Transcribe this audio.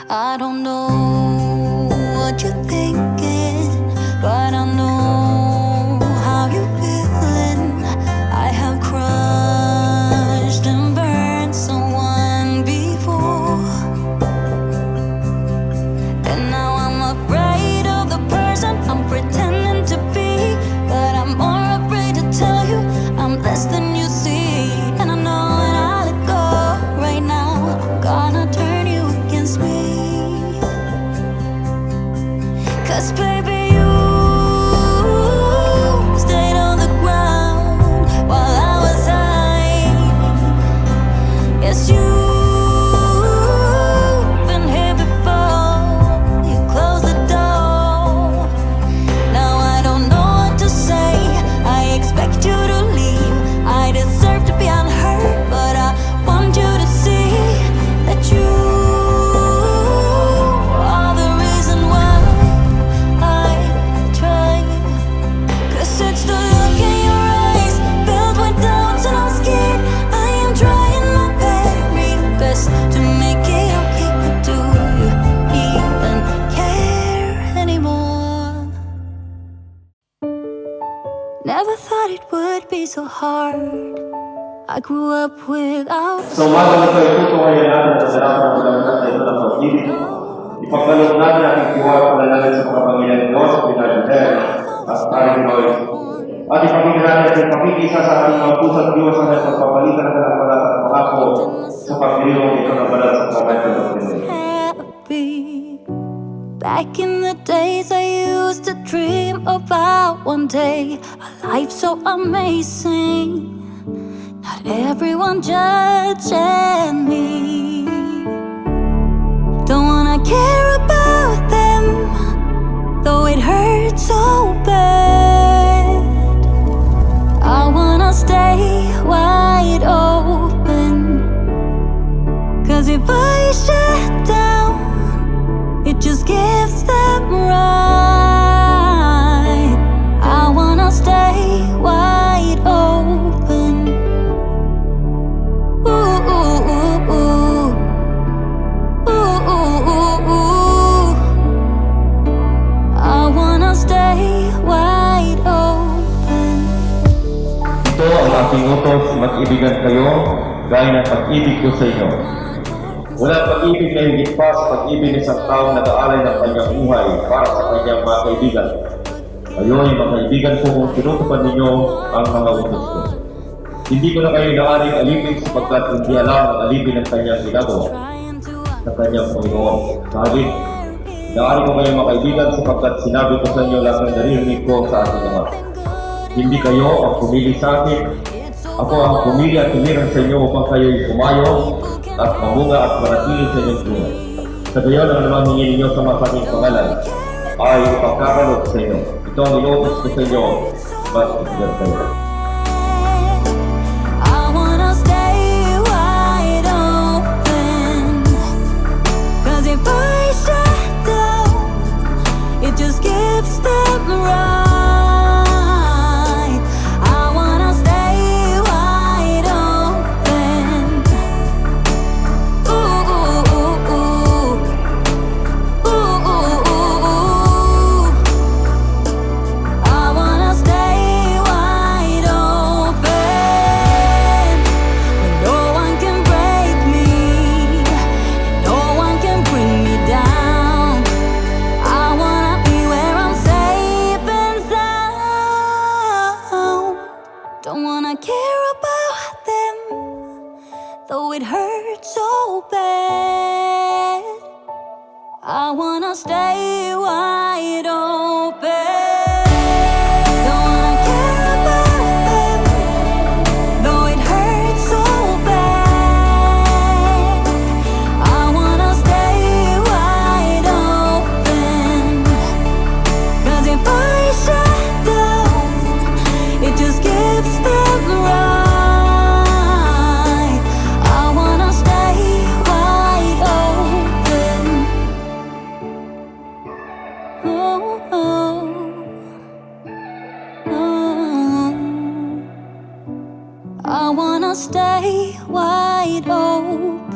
I don't know what you're thinking, but I know how you're feeling. I have crushed and burned someone before, and now I'm afraid of the person I'm pretending to be. But I'm more afraid to tell you I'm less than you see. And I know when I let go right now, I'm gonna turn you against me. 'Cause baby, you stayed on the ground while I was high. Yes, you've been here before. You closed the door. Now I don't know what to say. I expect you to leave. I deserve to be unhurt, but I want you to see that you are the reason why I try. 'Cause it's the look in your eyes filled with doubts, and I'm scared. I am trying my very best to make it okay, but do you even care anymore? Never thought it would be so hard. I grew up without. Sa umaga nito ay tutungayan natin sa sarap ng pagkakas sa ito ng pag-ibig. Ipagkaloob natin ang ating tiwala at pananalig sa mga Panginoon Diyos, Pina Jonhel, at Aling Joyce. At ipakita natin at ipakikisa sa ating mga pusat Diyos ang nagpapalitan ng kalapalat at Pako sa pagdiriwang ito ng balat sa komento ng Panginoon. Happy. Back in the days I used to dream about one day a life so amazing, not everyone judging me. Don't wanna care about them, though it hurts so bad. I wanna stay wide open, 'cause if I shut down, it just gives them right. I wanna stay wide open. Ooh, ooh, ooh, ooh. Ooh, ooh, ooh, ooh. I wanna stay wide open. Ito ang aking utos, mag-ibigan kayo, gaya ng pag-ibig ko sa inyo. Walang pag-ibig na higit pa sa pag-ibig ng isang taong nag-aalay ng kanyang buhay para sa kanyang mga kaibigan. Kayo ay mga kaibigan ko kung tinutupad ninyo ang mga utos ko. Hindi ko na kayo naaring alipin sapagkat hindi alam ang alipin ng kanyang ginagawa sa kanyang Panginoon. Sabi, naari ko kayo mga kaibigan sapagkat sinabi ko sa inyo lahat ng naririnig ko sa ating ama. Hindi kayo ang pumili sa akin. Ako ang pumili at tumirang sa inyo upang kayo'y pumayo at mamunga at manatili sa inyong buhay. Sa gayon ang namang hingin ninyo sa masaking pangalan ay ipagkakalog sa inyo. Ito ang inuutos ko sa inyo, mas isigan kayo. I wanna stay wide open, 'cause if I shut down, it just gives them right. I wanna stay wide open. Ooh, ooh, ooh, ooh. Ooh, ooh, ooh, ooh. I wanna stay wide open. When no one can break me, and no one can bring me down. I wanna be where I'm safe and sound. Don't wanna care about them, though it hurts so bad. I wanna stay wide open. Don't wanna care about them, though it hurts so bad. I wanna stay wide open, 'cause if I shut down, it just gives them right. I wanna stay wide open. Oh, oh, oh. I wanna stay wide open.